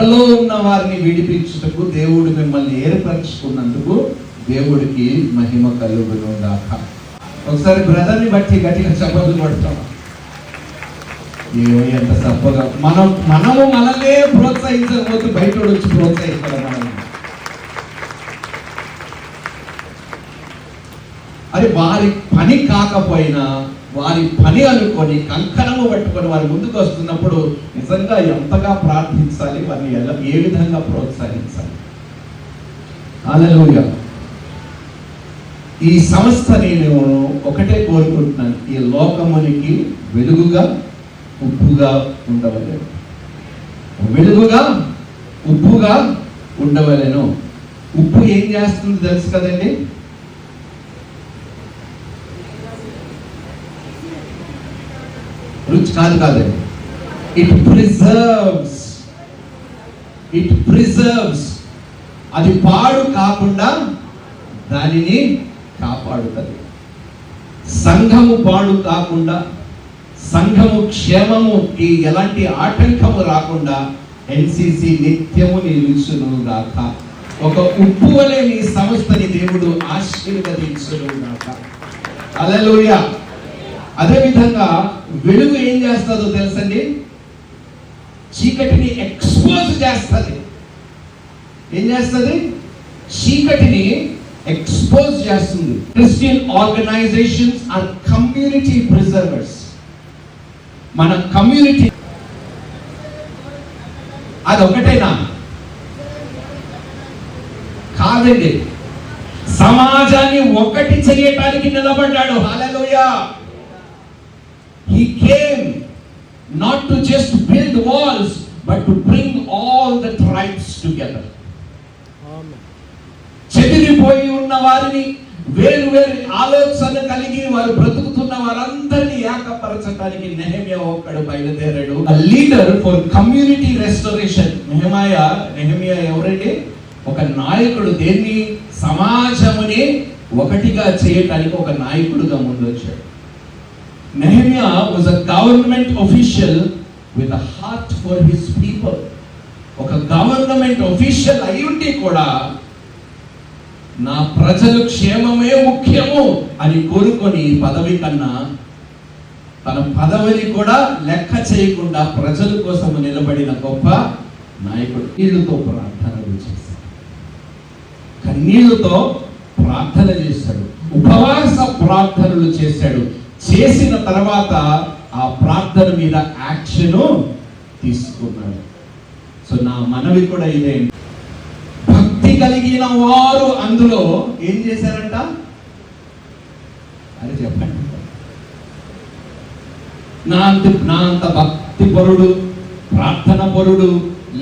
చెరలో ఉన్న వారిని విడిపించుటకు దేవుడు మిమ్మల్ని ఏర్పరచుకున్నందుకు దేవుడికి మహిమ కలుగును గాక. ఒకసారి బ్రదర్ని బట్టి గట్టిగా చప్పట్లు కొడతాం. ఎంత తప్పగా మనము మనల్నే ప్రోత్సహించకపోతే బయట వచ్చి ప్రోత్సహిస్తాం. మనం అది వారి పని కాకపోయినా వారి పని అనుకొని కంకణము పట్టుకొని వారి ముందుకు వస్తున్నప్పుడు నిజంగా ఎంతగా ప్రార్థించాలి, వారిని ఏ విధంగా ప్రోత్సహించాలి. హల్లెలూయా. ఈ సంస్థని నేను ఒకటే కోరుకుంటున్నాను, ఈ లోకమునికి వెలుగుగా ఉప్పుగా ఉండవలేను. వెలుగుగా ఉప్పుగా ఉండవలేను. ఉప్పు ఏం చేస్తుంది తెలుసు కదండి? రుచి కాదండి, ఇట్ ప్రిజర్వ్స్. అది పాడు కాకుండా దానిని కాపాడుతుంది. సంఘము పాడు కాకుండా, సంఘము క్షేమముకి ఎలాంటి ఆటంకము రాకుండా ఎన్సిసి నిత్యము నిలుచును గాక. ఒక ఉప్పు వలె నీ సంస్థని దేవుడు ఆశీర్వదించును గాక. హల్లెలూయా. అదే విధంగా వెలుగు ఏం చేస్తుందో తెలుసండి? చీకటిని ఎక్స్పోజ్ చేస్తుంది. ఏం చేస్తుంది? చీకటిని ఎక్స్పోజ్ చేస్తుంది. Christian organisations are community preservers. మన కమ్యూనిటీ అది ఒకటేనా? కాదండి. సమాజాన్ని ఒకటి చేయటానికి నిలబడ్డాడు. హల్లెలూయా. He came not to just build walls, but to bring all the tribes together. చెదిరిపోయి ఉన్న వారిని, వేరు వేరు ఆలోచన కలిగి వారు బ్రతుకుతున్న వారందరినీ ఏకపరచడానికి నెహెమ్యా ఒక్కడు బయలుదేరాడు. A leader for community restoration. Nehemiah ఎవరండి? ఒక నాయకుడు. దేన్ని? సమాజముని ఒకటిగా చేయటానికి ఒక నాయకుడుగా ముందొచ్చాడు. Nehemiah was a government official with a heart for his people. ఒక గవర్నమెంట్ official అయ్యుండి కూడా నా ప్రజల క్షేమమే ముఖ్యము అని కోరుకొని పదవి కన్నా తన పదవిని కూడా లెక్క చేయకుండా ప్రజల కోసం నిలబడిన గొప్ప నాయకుడు. కన్నీళ్లతో ప్రార్థనలు చేశాడు. కన్నీళ్లతో ప్రార్థన చేశాడు. ఉపవాస ప్రార్థనలు చేశాడు. చేసిన తర్వాత ఆ ప్రార్థన మీద యాక్షన్ తీసుకున్నాడు. సో నా మనవి కూడా ఇదే, భక్తి కలిగిన వారు అందులో ఏం చేశారంట? అది చెప్పండి. నా అంత భక్తి పరుడు, ప్రార్థన పరుడు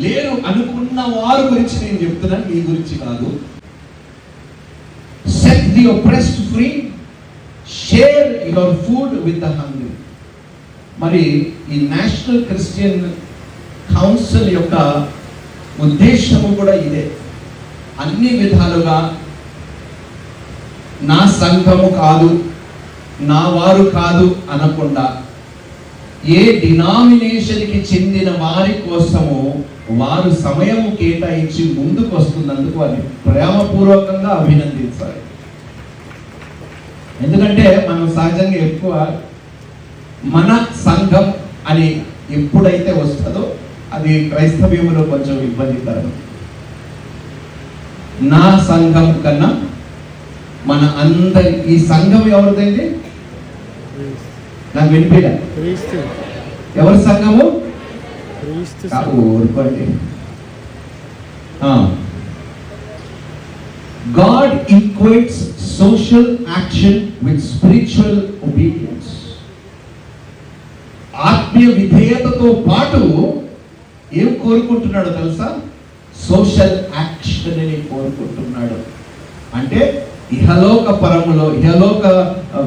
లేరు అనుకున్న వారి గురించి నేను చెప్తున్నాను, మీ గురించి కాదు. Set the oppressed free, share your food with the hungry. మరి ఈ నేషనల్ క్రిస్టియన్ కౌన్సిల్ యొక్క ఉద్దేశము కూడా ఇదే. అన్ని విధాలుగా నా సంఘము కాదు, నా వారు కాదు అనకుండా ఏ డినామినేషన్కి చెందిన వారి కోసము వారు సమయము కేటాయించి ముందుకు వస్తున్నందుకు వారిని ప్రేమపూర్వకంగా అభినందించాలి. ఎందుకంటే మనం సహజంగా ఎక్కువ మన సంఘం అని ఎప్పుడైతే వస్తుందో అది క్రైస్తవ్యంలో కొంచెం ఇబ్బందికరం. నా సంఘం కన్నా మన అందరి, ఈ సంఘం ఎవరిదండి? నాకు వినిపిదా? ఎవరి సంఘము? ఊరుకోండి. God equates social action with spiritual obedience. ఆత్మీయ విధేయతతో పాటు ఏం కోరుకుంటున్నాడో తెలుసా? సోషల్ యాక్షన్ అని కోరుకుంటున్నాడు. అంటే ఇహలోక పరములో, ఇహలోక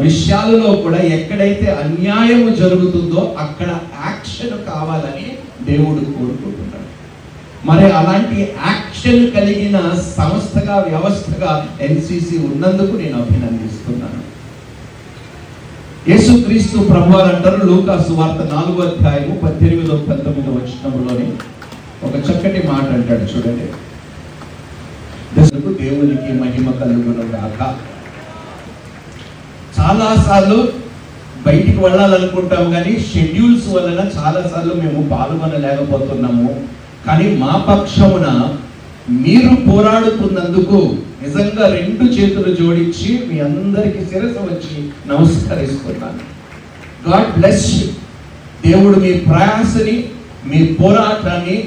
విషయాలలో కూడా ఎక్కడైతే అన్యాయము జరుగుతుందో అక్కడ యాక్షన్ కావాలని దేవుడు కోరుకుంటున్నాడు. మరి అలాంటి యాక్షన్ కలిగిన సంస్థగా, వ్యవస్థగా ఎన్సిసి ఉన్నందుకు నేను అభినందిస్తున్నాను. యేసుక్రీస్తు ప్రభువారు అంటారు, లూకా సువార్త 4వ అధ్యాయము 18-19 వచనములోని, ఒక చక్కటి మాట అంటాడు చూడండి, దేవునికి మహిమ కలుగును గాక. చాలాసార్లు బయటికి వెళ్ళాలనుకుంటాం కానీ షెడ్యూల్స్ వలన చాలాసార్లు మేము పాల్గొనలేకపోతున్నాము. కానీ మా పక్షమున మీరు పోరాడుతున్నందుకు నిజంగా 2 చేతులు జోడించి మీ అందరికీ శిరస్సు వచ్చి నమస్కరిస్తున్నాను. God bless you. దేవుడు మీ ప్రయాసని, మీ పోరాటాన్ని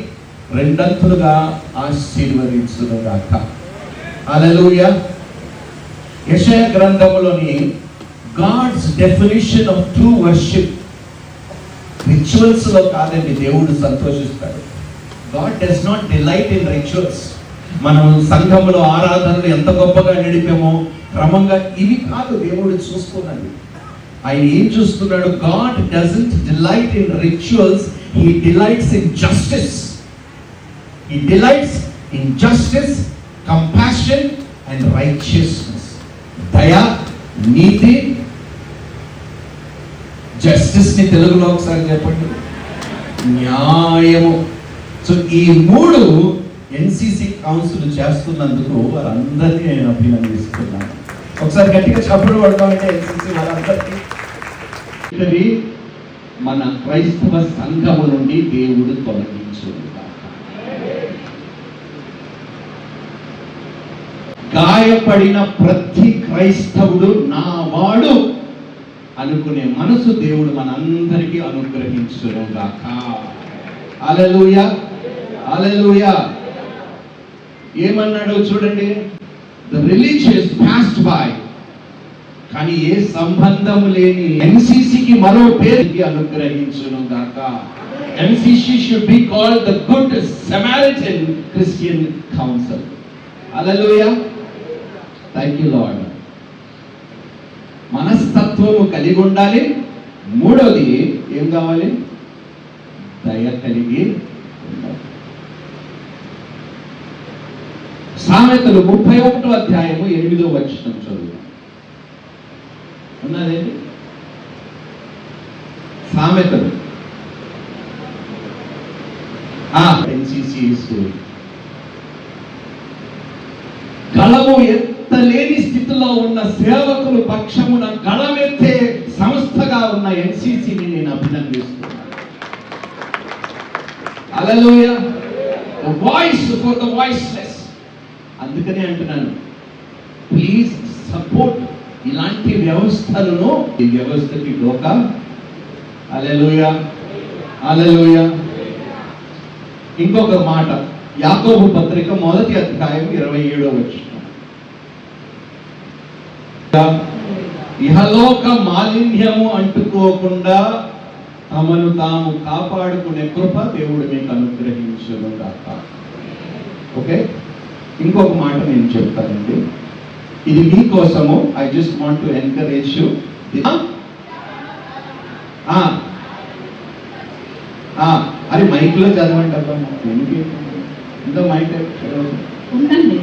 2 అంతులుగా ఆశీర్వదించును గాక. హల్లెలూయా. యెషయా గ్రంథములోని God's definition of true worship rituals లో కాదండి దేవుడు సంతోషిస్తాడు. God does not delight in rituals. మనం సంఘములో ఆరాధనలు ఎంత గొప్పగా నడిపామో క్రమంగా ఇవి కాదు దేవుడు చూస్తున్నది. ఆయన ఏం చూస్తున్నాడు? God doesn't delight in rituals, he delights in justice. He delights in justice, compassion and righteousness. దయ, నీతి, జస్టిస్ ని తెలుగులో ఒకసారి చెప్పండి, న్యాయము. సో ఈ 3 ఎన్సిసి కౌన్సిల్ చేస్తున్నందుకు వారందరినీ నేను అభినందిస్తున్నాను. ఒకసారి గట్టిగా చప్పుడు పడతామంటే ఎన్సిసి వారందరికీ. మన క్రైస్తవ సంఘము నుండి దేవుడు తొలగించు. గాయపడిన ప్రతి క్రైస్తవుడు నా వాడు అనుకునే మనసు దేవుడు మనందరికీ అనుగ్రహించును గాక. హల్లెలూయా, హల్లెలూయా. ఏమన్నాడో చూడండి, ద రిలీజియస్ పాస్డ్ బై. కానీ ఏ సంబంధం లేని ఎన్సిసికి మరో పేరుకి అనుగ్రహించును గాక. NCC should be called the good Samaritan Christian council. Hallelujah. Thank you Lord. మనస్తత్వము కలిగి ఉండాలి. 3వది ఏం కావాలి? దయ కలిగి ఉండాలి. సామెతలు 31వ అధ్యాయము 8వ వచనం చదువు. ఉన్నదేంటి? సామెతలు ఎన్సిసి గళము ఎత్తలేని స్థితిలో ఉన్న సేవకులు పక్షమున గళమెత్తే సంస్థగా ఉన్న ఎన్సిసిని నేను అభినందిస్తున్నాను. హల్లెలూయా. The voice for the voiceless. అందుకనే అంటున్నాను, ప్లీజ్ సపోర్ట్ ఇలాంటి వ్యవస్థలను. ఈ వ్యవస్థకి డోకా. హల్లెలూయా, హల్లెలూయా. ఇంకొక మాట, యాకోబు పత్రిక 1వ అధ్యాయం 27వ వచనం. ఇహలోక మాలిన్యము అంటుకోకుండా తమను తాము కాపాడుకునే కృప దేవుడు మీకు అనుగ్రహించును గాక. ఓకే, ఇంకొక మాట నేను చెప్తానండి, ఇది మీకోసము. I just want to encourage you. అరే మైక్ లో చదవండి అబ్బా, ఇంత మైక్ ఉందండి.